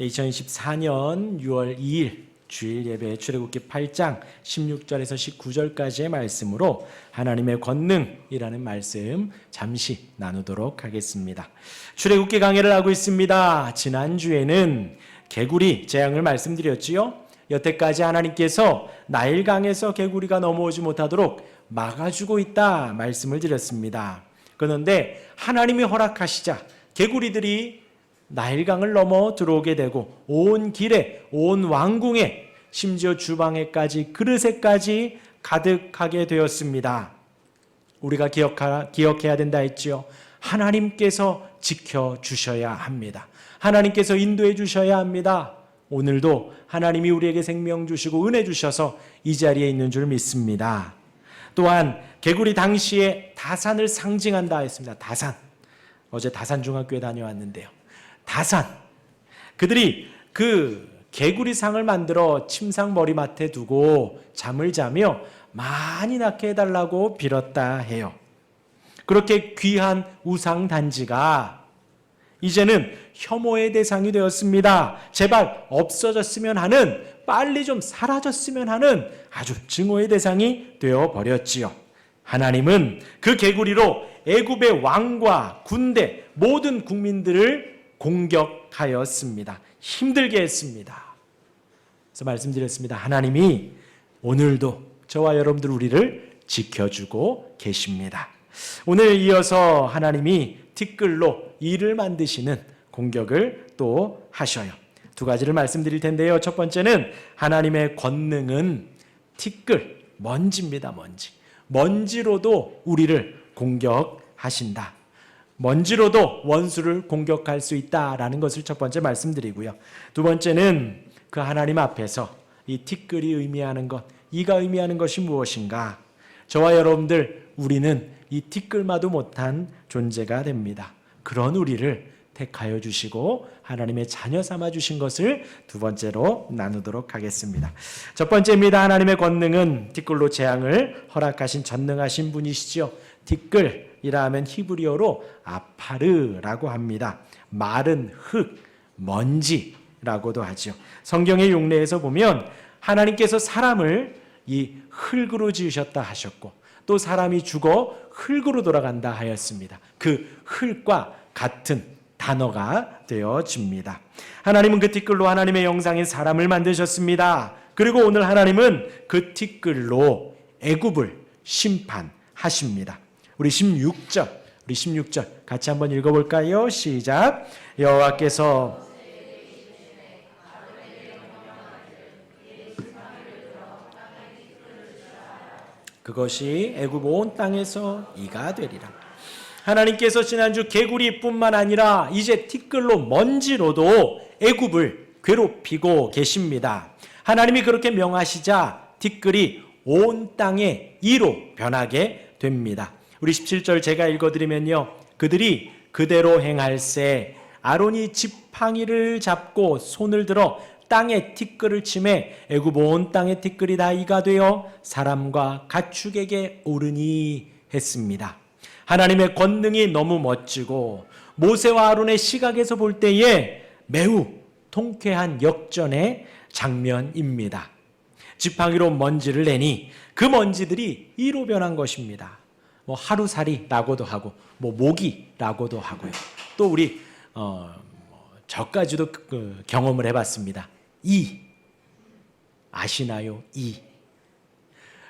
2024년 6월 2일 주일 예배 출애굽기 8장 16절에서 19절까지의 말씀으로 하나님의 권능이라는 말씀 잠시 나누도록 하겠습니다. 출애굽기 강해를 하고 있습니다. 지난주에는 개구리 재앙을 말씀드렸지요. 여태까지 하나님께서 나일강에서 개구리가 넘어오지 못하도록 막아주고 있다 말씀을 드렸습니다. 그런데 하나님이 허락하시자 개구리들이 나일강을 넘어 들어오게 되고 온 길에 온 왕궁에 심지어 주방에까지 그릇에까지 가득하게 되었습니다. 우리가 기억해야 된다 했지요. 하나님께서 지켜주셔야 합니다. 하나님께서 인도해 주셔야 합니다. 오늘도 하나님이 우리에게 생명 주시고 은혜 주셔서 이 자리에 있는 줄 믿습니다. 또한 개구리 당시에 다산을 상징한다 했습니다. 다산. 어제 다산중학교에 다녀왔는데요. 다산. 그들이 그 개구리상을 만들어 침상 머리맡에 두고 잠을 자며 많이 낳게 해달라고 빌었다 해요. 그렇게 귀한 우상 단지가 이제는 혐오의 대상이 되었습니다. 제발 없어졌으면 하는, 빨리 좀 사라졌으면 하는 아주 증오의 대상이 되어버렸지요. 하나님은 그 개구리로 애굽의 왕과 군대 모든 국민들을 공격하였습니다. 힘들게 했습니다. 그래서 말씀드렸습니다. 하나님이 오늘도 저와 여러분들 우리를 지켜주고 계십니다. 오늘 이어서 하나님이 티끌로 이를 만드시는 공격을 또 하셔요. 두 가지를 말씀드릴 텐데요. 첫 번째는 하나님의 권능은 티끌, 먼지입니다. 먼지로도 우리를 공격하신다. 먼지로도 원수를 공격할 수 있다라는 것을 첫 번째 말씀드리고요. 두 번째는 그 하나님 앞에서 이 티끌이 의미하는 것, 이가 의미하는 것이 무엇인가? 저와 여러분들, 우리는 이 티끌마도 못한 존재가 됩니다. 그런 우리를 택하여 주시고 하나님의 자녀 삼아 주신 것을 두 번째로 나누도록 하겠습니다. 첫 번째입니다. 하나님의 권능은 티끌로 재앙을 허락하신 전능하신 분이시죠. 티끌이라 하면 히브리어로 아파르라고 합니다. 마른 흙, 먼지라고도 하죠. 성경의 용례에서 보면 하나님께서 사람을 이 흙으로 지으셨다 하셨고 또 사람이 죽어 흙으로 돌아간다 하였습니다. 그 흙과 같은 단어가 되어집니다. 하나님은 그 티끌로 하나님의 영상인 사람을 만드셨습니다. 그리고 오늘 하나님은 그 티끌로 애굽을 심판하십니다. 우리 16절 같이 한번 읽어볼까요? 시작. 여호와께서 그것이 애굽 온 땅에서 이가 되리라. 하나님께서 지난주 개구리뿐만 아니라 이제 티끌로 먼지로도 애굽을 괴롭히고 계십니다. 하나님이 그렇게 명하시자 티끌이 온 땅의 이로 변하게 됩니다. 우리 17절 제가 읽어드리면요. 그들이 그대로 행할세 아론이 지팡이를 잡고 손을 들어 땅에 티끌을 치매 애굽 온 땅의 티끌이 다 이가 되어 사람과 가축에게 오르니 했습니다. 하나님의 권능이 너무 멋지고 모세와 아론의 시각에서 볼 때에 매우 통쾌한 역전의 장면입니다. 지팡이로 먼지를 내니 그 먼지들이 이로 변한 것입니다. 하루살이라고도 하고 모기라고도 하고요. 또 우리 저까지도 경험을 해봤습니다. 이 아시나요? 이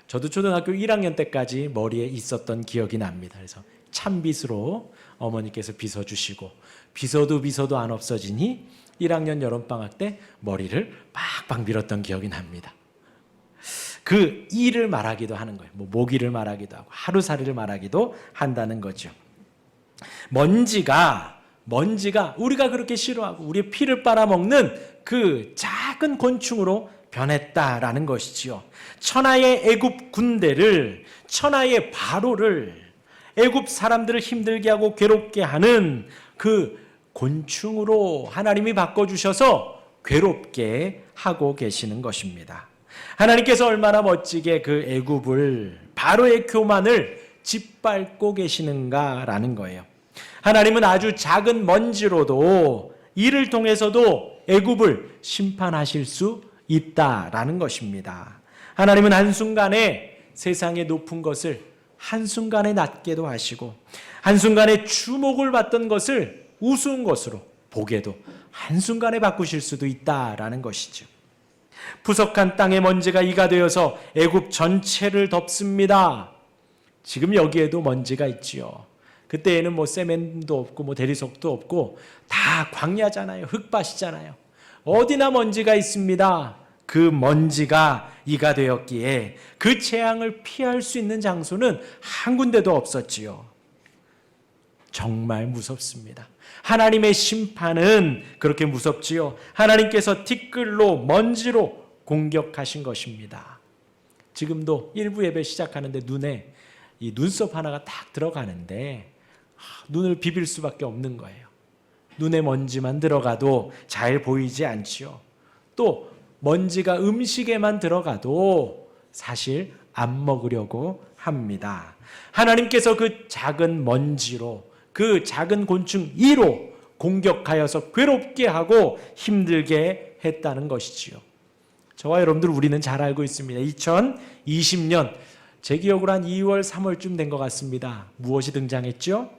저도 초등학교 1학년 때까지 머리에 있었던 기억이 납니다. 그래서 찬빗으로 어머니께서 빗어주시고 빗어도 안 없어지니 1학년 여름방학 때 머리를 빡빡 밀었던 기억이 납니다. 그 이를 말하기도 하는 거예요. 모기를 말하기도 하고 하루살이를 말하기도 한다는 거죠. 먼지가 우리가 그렇게 싫어하고 우리의 피를 빨아먹는 그 작은 곤충으로 변했다라는 것이지요. 천하의 애굽 군대를, 천하의 바로를, 애굽 사람들을 힘들게 하고 괴롭게 하는 그 곤충으로 하나님이 바꿔주셔서 괴롭게 하고 계시는 것입니다. 하나님께서 얼마나 멋지게 그 애굽을, 바로의 교만을 짓밟고 계시는가라는 거예요. 하나님은 아주 작은 먼지로도 이를 통해서도 애굽을 심판하실 수 있다라는 것입니다. 하나님은 한순간에 세상의 높은 것을 한순간에 낮게도 하시고 한순간에 주목을 받던 것을 우스운 것으로 보게도 한순간에 바꾸실 수도 있다라는 것이죠. 푸석한 땅의 먼지가 이가 되어서 애굽 전체를 덮습니다. 지금 여기에도 먼지가 있지요. 그때에는 뭐 세멘도 없고 뭐 대리석도 없고 다 광야잖아요. 흙밭이잖아요. 어디나 먼지가 있습니다. 그 먼지가 이가 되었기에 그 재앙을 피할 수 있는 장소는 한 군데도 없었지요. 정말 무섭습니다. 하나님의 심판은 그렇게 무섭지요. 하나님께서 티끌로 먼지로 공격하신 것입니다. 지금도 일부 예배 시작하는데 눈에 이 눈썹 하나가 딱 들어가는데 눈을 비빌 수밖에 없는 거예요. 눈에 먼지만 들어가도 잘 보이지 않지요. 또 먼지가 음식에만 들어가도 사실 안 먹으려고 합니다. 하나님께서 그 작은 먼지로 그 작은 곤충 이로 공격하여서 괴롭게 하고 힘들게 했다는 것이지요. 저와 여러분들 우리는 잘 알고 있습니다. 2020년 제 기억으로 한 2월 3월쯤 된 것 같습니다. 무엇이 등장했죠?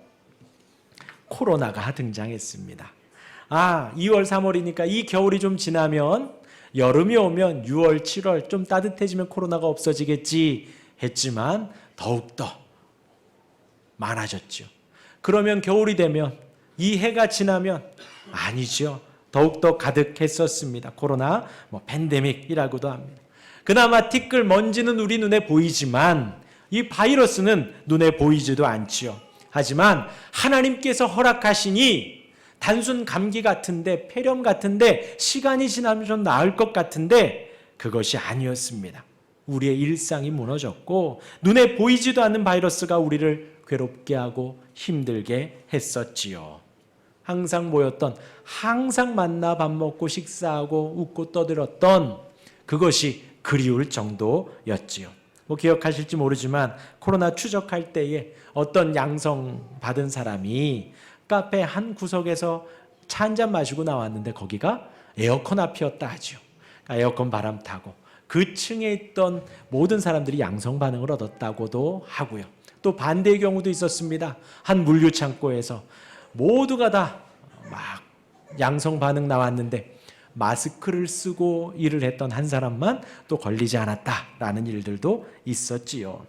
코로나가 등장했습니다. 2월 3월이니까 이 겨울이 좀 지나면 여름이 오면 6월 7월 좀 따뜻해지면 코로나가 없어지겠지 했지만 더욱더 많아졌죠. 그러면 겨울이 되면 이 해가 지나면 아니죠. 더욱더 가득했었습니다. 코로나 팬데믹이라고도 합니다. 그나마 티끌 먼지는 우리 눈에 보이지만 이 바이러스는 눈에 보이지도 않지요. 하지만 하나님께서 허락하시니 단순 감기 같은데 폐렴 같은데 시간이 지나면 좀 나을 것 같은데 그것이 아니었습니다. 우리의 일상이 무너졌고 눈에 보이지도 않는 바이러스가 우리를 괴롭게 하고 힘들게 했었지요. 항상 모였던, 항상 만나 밥 먹고 식사하고 웃고 떠들었던 그것이 그리울 정도였지요. 기억하실지 모르지만 코로나 추적할 때에 어떤 양성 받은 사람이 카페 한 구석에서 차 한 잔 마시고 나왔는데 거기가 에어컨 앞이었다 하죠. 에어컨 바람 타고 그 층에 있던 모든 사람들이 양성 반응을 얻었다고도 하고요. 또 반대의 경우도 있었습니다. 한 물류 창고에서 모두가 다 막 양성 반응 나왔는데 마스크를 쓰고 일을 했던 한 사람만 또 걸리지 않았다라는 일들도 있었지요.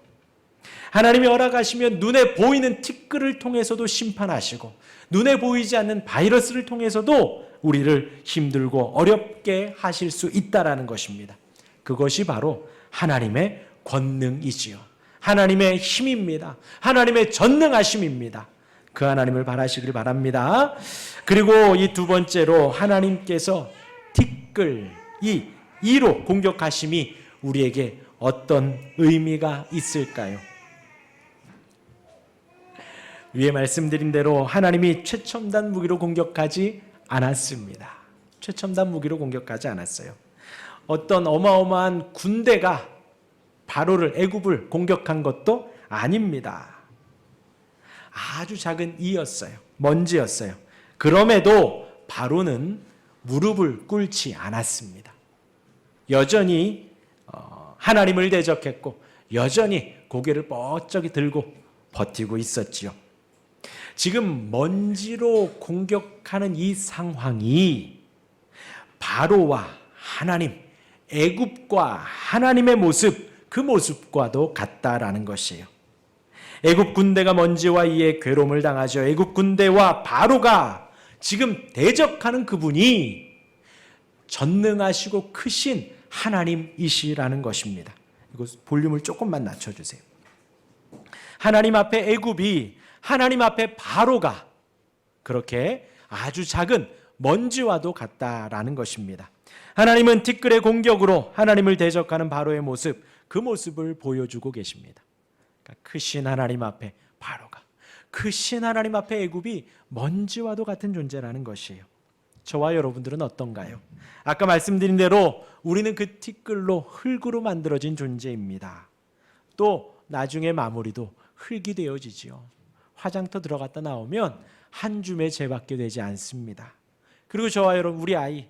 하나님이 허락하시면 눈에 보이는 티끌을 통해서도 심판하시고 눈에 보이지 않는 바이러스를 통해서도 우리를 힘들고 어렵게 하실 수 있다라는 것입니다. 그것이 바로 하나님의 권능이지요. 하나님의 힘입니다. 하나님의 전능하심입니다. 그 하나님을 바라시길 바랍니다. 그리고 이 두 번째로 하나님께서 티끌, 이로 공격하심이 우리에게 어떤 의미가 있을까요? 위에 말씀드린 대로 하나님이 최첨단 무기로 공격하지 않았습니다. 최첨단 무기로 공격하지 않았어요. 어떤 어마어마한 군대가 바로를 애굽을 공격한 것도 아닙니다. 아주 작은 이였어요. 먼지였어요. 그럼에도 바로는 무릎을 꿇지 않았습니다. 여전히 하나님을 대적했고 여전히 고개를 뻗쩍이 들고 버티고 있었지요. 지금 먼지로 공격하는 이 상황이 바로와 하나님, 애굽과 하나님의 모습, 그 모습과도 같다라는 것이에요. 애굽 군대가 먼지와 이에 괴로움을 당하죠. 애굽 군대와 바로가 지금 대적하는 그분이 전능하시고 크신 하나님이시라는 것입니다. 이거 볼륨을 조금만 낮춰주세요. 하나님 앞에 애굽이, 하나님 앞에 바로가 그렇게 아주 작은 먼지와도 같다라는 것입니다. 하나님은 티끌의 공격으로 하나님을 대적하는 바로의 모습, 그 모습을 보여주고 계십니다. 그러니까 크신 하나님 앞에 바로가, 크신 하나님 앞에 애굽이 먼지와도 같은 존재라는 것이에요. 저와 여러분들은 어떤가요? 아까 말씀드린 대로 우리는 그 티끌로 흙으로 만들어진 존재입니다. 또 나중에 마무리도 흙이 되어지지요. 화장터 들어갔다 나오면 한 줌의 죄밖에 되지 않습니다. 그리고 저와 여러분, 우리 아이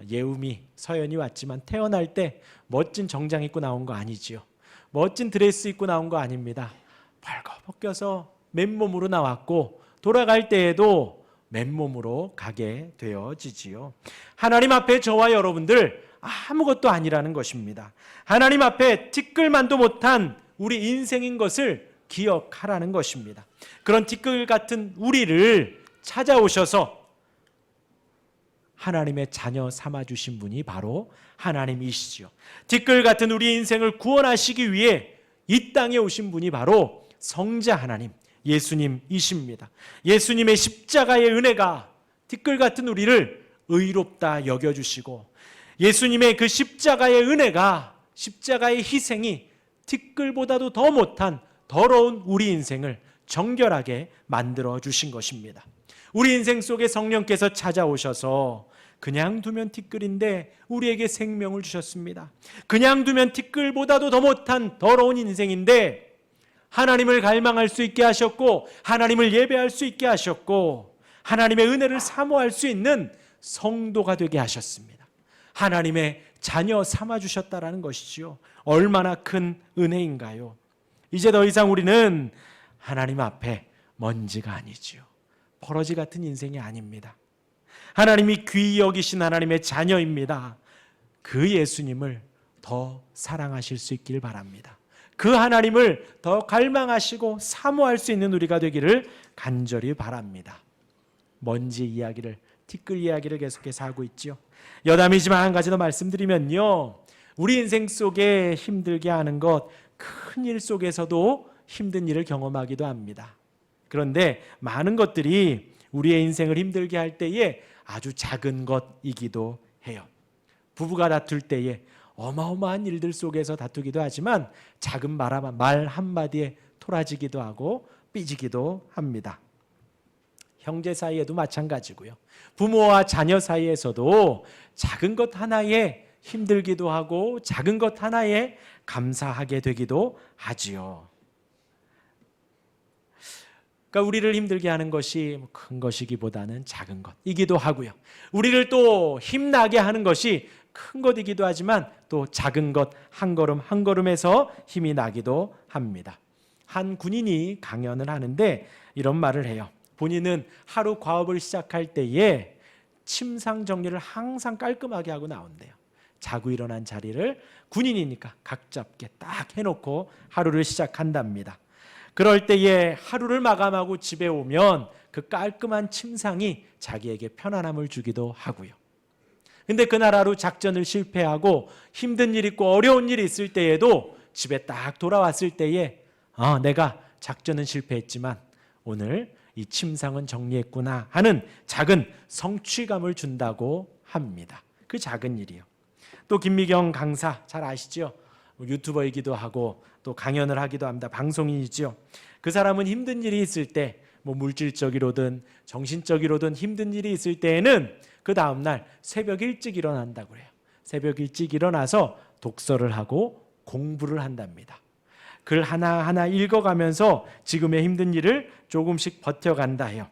예음이, 서연이 왔지만 태어날 때 멋진 정장 입고 나온 거 아니지요. 멋진 드레스 입고 나온 거 아닙니다. 벌거벗겨서 맨몸으로 나왔고 돌아갈 때에도 맨몸으로 가게 되어지지요. 하나님 앞에 저와 여러분들 아무것도 아니라는 것입니다. 하나님 앞에 티끌만도 못한 우리 인생인 것을 기억하라는 것입니다. 그런 티끌 같은 우리를 찾아오셔서 하나님의 자녀 삼아주신 분이 바로 하나님이시죠. 티끌 같은 우리 인생을 구원하시기 위해 이 땅에 오신 분이 바로 성자 하나님, 예수님이십니다. 예수님의 십자가의 은혜가 티끌 같은 우리를 의롭다 여겨주시고, 예수님의 그 십자가의 은혜가, 십자가의 희생이 티끌보다도 더 못한 더러운 우리 인생을 정결하게 만들어 주신 것입니다. 우리 인생 속에 성령께서 찾아오셔서 그냥 두면 티끌인데 우리에게 생명을 주셨습니다. 그냥 두면 티끌보다도 더 못한 더러운 인생인데 하나님을 갈망할 수 있게 하셨고, 하나님을 예배할 수 있게 하셨고, 하나님의 은혜를 사모할 수 있는 성도가 되게 하셨습니다. 하나님의 자녀 삼아주셨다라는 것이지요. 얼마나 큰 은혜인가요? 이제 더 이상 우리는 하나님 앞에 먼지가 아니지요. 버러지 같은 인생이 아닙니다. 하나님이 귀히 여기신 하나님의 자녀입니다. 그 예수님을 더 사랑하실 수 있길 바랍니다. 그 하나님을 더 갈망하시고 사모할 수 있는 우리가 되기를 간절히 바랍니다. 먼지 이야기를, 티끌 이야기를 계속해서 하고 있죠. 여담이지만 한 가지 더 말씀드리면요, 우리 인생 속에 힘들게 하는 것, 큰 일 속에서도 힘든 일을 경험하기도 합니다. 그런데 많은 것들이 우리의 인생을 힘들게 할 때에 아주 작은 것이기도 해요. 부부가 다툴 때에 어마어마한 일들 속에서 다투기도 하지만 작은 말 한마디에 토라지기도 하고 삐지기도 합니다. 형제 사이에도 마찬가지고요. 부모와 자녀 사이에서도 작은 것 하나에 힘들기도 하고 작은 것 하나에 감사하게 되기도 하지요. 그러니까 우리를 힘들게 하는 것이 큰 것이기보다는 작은 것이기도 하고요. 우리를 또 힘나게 하는 것이 큰 것이기도 하지만 또 작은 것 한 걸음 한 걸음에서 힘이 나기도 합니다. 한 군인이 강연을 하는데 이런 말을 해요. 본인은 하루 과업을 시작할 때에 침상 정리를 항상 깔끔하게 하고 나온대요. 자고 일어난 자리를 군인이니까 각 잡게 딱 해놓고 하루를 시작한답니다. 그럴 때에 하루를 마감하고 집에 오면 그 깔끔한 침상이 자기에게 편안함을 주기도 하고요. 근데 그날 하루 작전을 실패하고 힘든 일 있고 어려운 일이 있을 때에도 집에 딱 돌아왔을 때에 내가 작전은 실패했지만 오늘 이 침상은 정리했구나 하는 작은 성취감을 준다고 합니다. 그 작은 일이요. 또 김미경 강사 잘 아시죠? 유튜버이기도 하고 또 강연을 하기도 합니다. 방송인이죠. 그 사람은 힘든 일이 있을 때 물질적이로든 정신적이로든 힘든 일이 있을 때에는 그 다음날 새벽 일찍 일어난다고 그래요. 새벽 일찍 일어나서 독서를 하고 공부를 한답니다. 글 하나하나 읽어가면서 지금의 힘든 일을 조금씩 버텨간다 해요.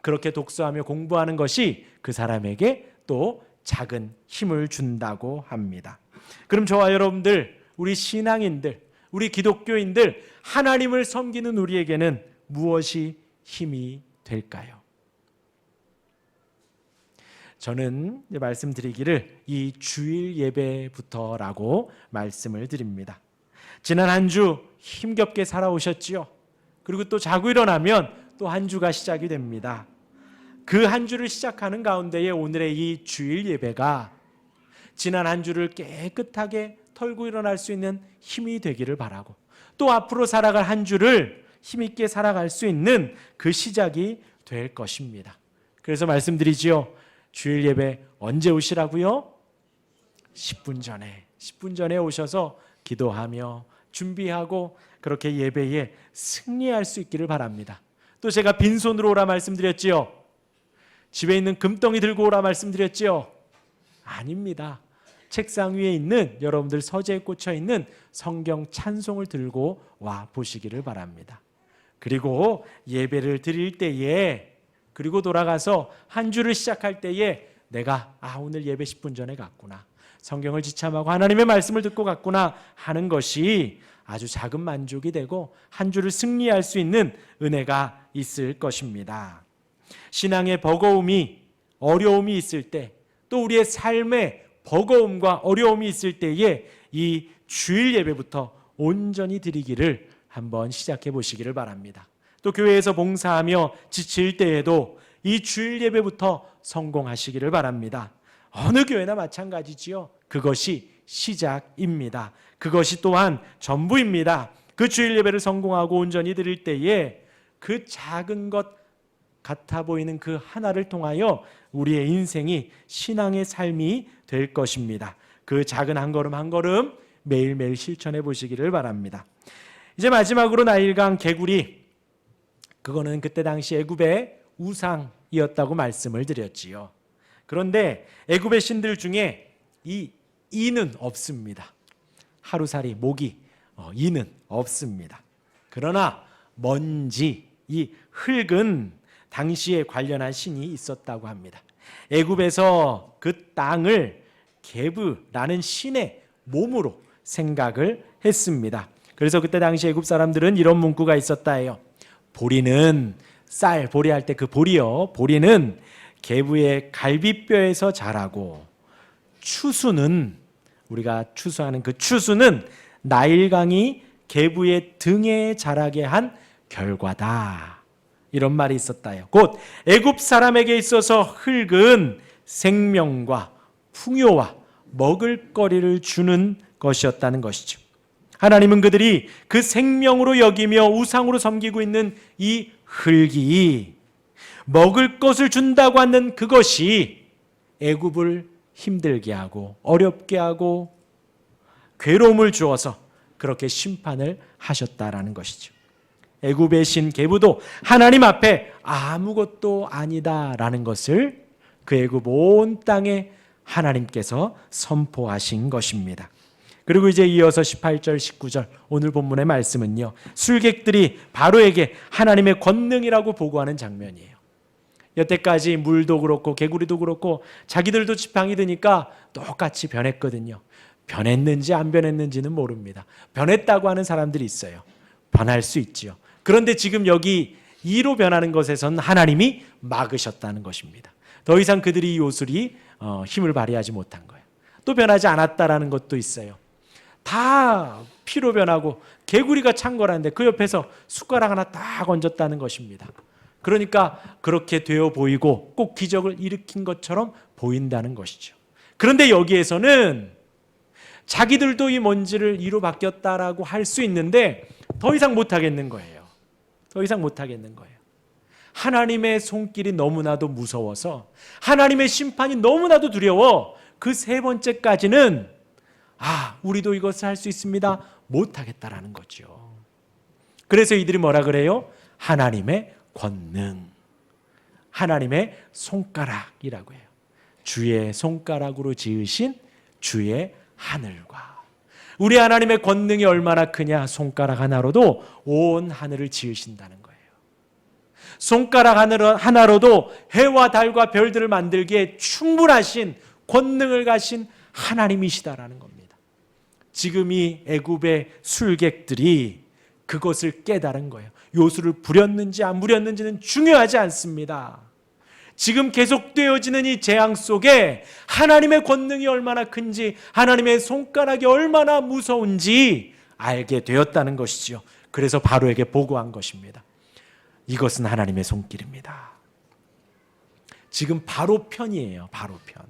그렇게 독서하며 공부하는 것이 그 사람에게 또 작은 힘을 준다고 합니다. 그럼 저와 여러분들, 우리 신앙인들, 우리 기독교인들, 하나님을 섬기는 우리에게는 무엇이 힘이 될까요? 저는 말씀드리기를 이 주일 예배부터라고 말씀을 드립니다. 지난 한 주 힘겹게 살아오셨지요. 그리고 또 자고 일어나면 또 한 주가 시작이 됩니다. 그 한 주를 시작하는 가운데에 오늘의 이 주일 예배가 지난 한 주를 깨끗하게 털고 일어날 수 있는 힘이 되기를 바라고, 또 앞으로 살아갈 한 주를 힘있게 살아갈 수 있는 그 시작이 될 것입니다. 그래서 말씀드리지요. 주일 예배 언제 오시라고요? 10분 전에 오셔서 기도하며 준비하고 그렇게 예배에 승리할 수 있기를 바랍니다. 또 제가 빈손으로 오라 말씀드렸지요. 집에 있는 금덩이 들고 오라 말씀드렸지요. 아닙니다. 책상 위에 있는 여러분들 서재에 꽂혀 있는 성경 찬송을 들고 와 보시기를 바랍니다. 그리고 예배를 드릴 때에 그리고 돌아가서 한 주를 시작할 때에 내가 오늘 예배 10분 전에 갔구나, 성경을 지참하고 하나님의 말씀을 듣고 갔구나 하는 것이 아주 작은 만족이 되고 한 주를 승리할 수 있는 은혜가 있을 것입니다. 신앙의 버거움이, 어려움이 있을 때, 또 우리의 삶에 버거움과 어려움이 있을 때에 이 주일 예배부터 온전히 드리기를 한번 시작해 보시기를 바랍니다. 또 교회에서 봉사하며 지칠 때에도 이 주일 예배부터 성공하시기를 바랍니다. 어느 교회나 마찬가지지요. 그것이 시작입니다. 그것이 또한 전부입니다. 그 주일 예배를 성공하고 온전히 드릴 때에 그 작은 것 같아 보이는 그 하나를 통하여 우리의 인생이 신앙의 삶이 될 것입니다. 그 작은 한 걸음 한 걸음 매일매일 실천해 보시기를 바랍니다. 이제 마지막으로 나일강 개구리, 그거는 그때 당시 애굽의 우상이었다고 말씀을 드렸지요. 그런데 애굽의 신들 중에 이 이는 없습니다. 하루살이, 모기, 이는 없습니다. 그러나 먼지, 이 흙은 당시에 관련한 신이 있었다고 합니다. 애굽에서 그 땅을 게브라는 신의 몸으로 생각을 했습니다. 그래서 그때 당시 애굽 사람들은 이런 문구가 있었다 해요. 보리는 쌀, 보리할 때 그 보리요, 보리는 게브의 갈비뼈에서 자라고, 추수는, 우리가 추수하는 그 추수는 나일강이 게브의 등에 자라게 한 결과다. 이런 말이 있었다요. 곧 애굽 사람에게 있어서 흙은 생명과 풍요와 먹을거리를 주는 것이었다는 것이죠. 하나님은 그들이 그 생명으로 여기며 우상으로 섬기고 있는 이 흙이 먹을 것을 준다고 하는 그것이 애굽을 힘들게 하고 어렵게 하고 괴로움을 주어서 그렇게 심판을 하셨다라는 것이죠. 애굽의 신 게브도 하나님 앞에 아무것도 아니다라는 것을 그 애굽 온 땅에 하나님께서 선포하신 것입니다. 그리고 이제 이어서 18절, 19절 오늘 본문의 말씀은요, 술객들이 바로에게 하나님의 권능이라고 보고하는 장면이에요. 여태까지 물도 그렇고 개구리도 그렇고 자기들도 지팡이 드니까 똑같이 변했거든요. 변했는지 안 변했는지는 모릅니다. 변했다고 하는 사람들이 있어요. 변할 수 있지요. 그런데 지금 여기 이로 변하는 것에선 하나님이 막으셨다는 것입니다. 더 이상 그들이 이 요술이 힘을 발휘하지 못한 거예요. 또 변하지 않았다라는 것도 있어요. 다 피로 변하고 개구리가 찬 거라는데 그 옆에서 숟가락 하나 딱 얹었다는 것입니다. 그러니까 그렇게 되어 보이고 꼭 기적을 일으킨 것처럼 보인다는 것이죠. 그런데 여기에서는 자기들도 이 먼지를 이로 바뀌었다라고 할 수 있는데 더 이상 못하겠는 거예요. 더 이상 못하겠는 거예요. 하나님의 손길이 너무나도 무서워서, 하나님의 심판이 너무나도 두려워 그 세 번째까지는 우리도 이것을 할 수 있습니다, 못하겠다라는 거죠. 그래서 이들이 뭐라 그래요? 하나님의 권능, 하나님의 손가락이라고 해요. 주의 손가락으로 지으신 주의 하늘과, 우리 하나님의 권능이 얼마나 크냐, 손가락 하나로도 온 하늘을 지으신다는 거예요. 손가락 하나로도 해와 달과 별들을 만들기에 충분하신 권능을 가신 하나님이시다라는 겁니다. 지금 이 애굽의 술객들이 그것을 깨달은 거예요. 요술을 부렸는지 안 부렸는지는 중요하지 않습니다. 지금 계속되어지는 이 재앙 속에 하나님의 권능이 얼마나 큰지, 하나님의 손가락이 얼마나 무서운지 알게 되었다는 것이지요. 그래서 바로에게 보고한 것입니다. 이것은 하나님의 손길입니다. 지금 바로 편이에요. 바로 편.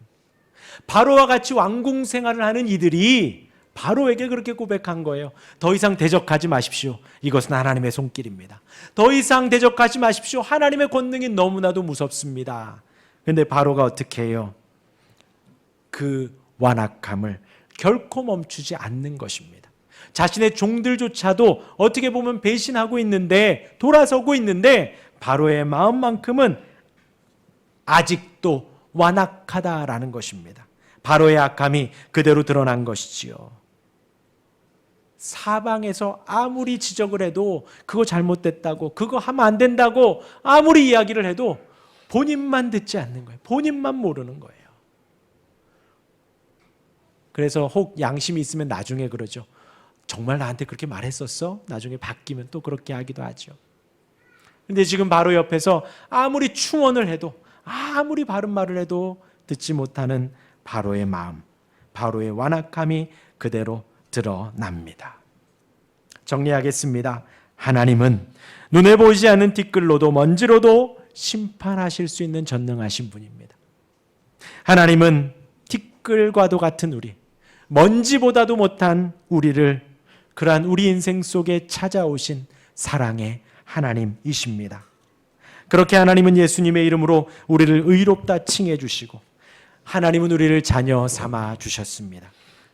바로와 같이 왕궁 생활을 하는 이들이 바로에게 그렇게 고백한 거예요. 더 이상 대적하지 마십시오. 이것은 하나님의 손길입니다. 더 이상 대적하지 마십시오. 하나님의 권능이 너무나도 무섭습니다. 그런데 바로가 어떻게 해요? 그 완악함을 결코 멈추지 않는 것입니다. 자신의 종들조차도 어떻게 보면 배신하고 있는데, 돌아서고 있는데 바로의 마음만큼은 아직도 완악하다라는 것입니다. 바로의 악함이 그대로 드러난 것이지요. 사방에서 아무리 지적을 해도, 그거 잘못됐다고, 그거 하면 안 된다고 아무리 이야기를 해도 본인만 듣지 않는 거예요. 본인만 모르는 거예요. 그래서 혹 양심이 있으면 나중에 그러죠. 정말 나한테 그렇게 말했었어? 나중에 바뀌면 또 그렇게 하기도 하죠. 근데 지금 바로 옆에서 아무리 충언을 해도, 아무리 바른 말을 해도 듣지 못하는 바로의 마음, 바로의 완악함이 그대로 드러납니다. 정리하겠습니다. 하나님은 눈에 보이지 않는 티끌로도 먼지로도 심판하실 수 있는 전능하신 분입니다. 하나님은 티끌과도 같은 우리, 먼지보다도 못한 우리를 그러한 우리 인생 속에 찾아오신 사랑의 하나님이십니다. 그렇게 하나님은 예수님의 이름으로 우리를 의롭다 칭해 주시고 하나님은 우리를 자녀 삼아 주셨습니다.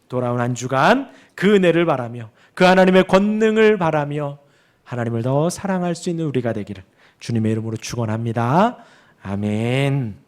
돌아온 한 주간 그 은혜를 바라며 그 하나님의 권능을 바라며 하나님을 더 사랑할 수 있는 우리가 되기를 주님의 이름으로 축원합니다. 아멘.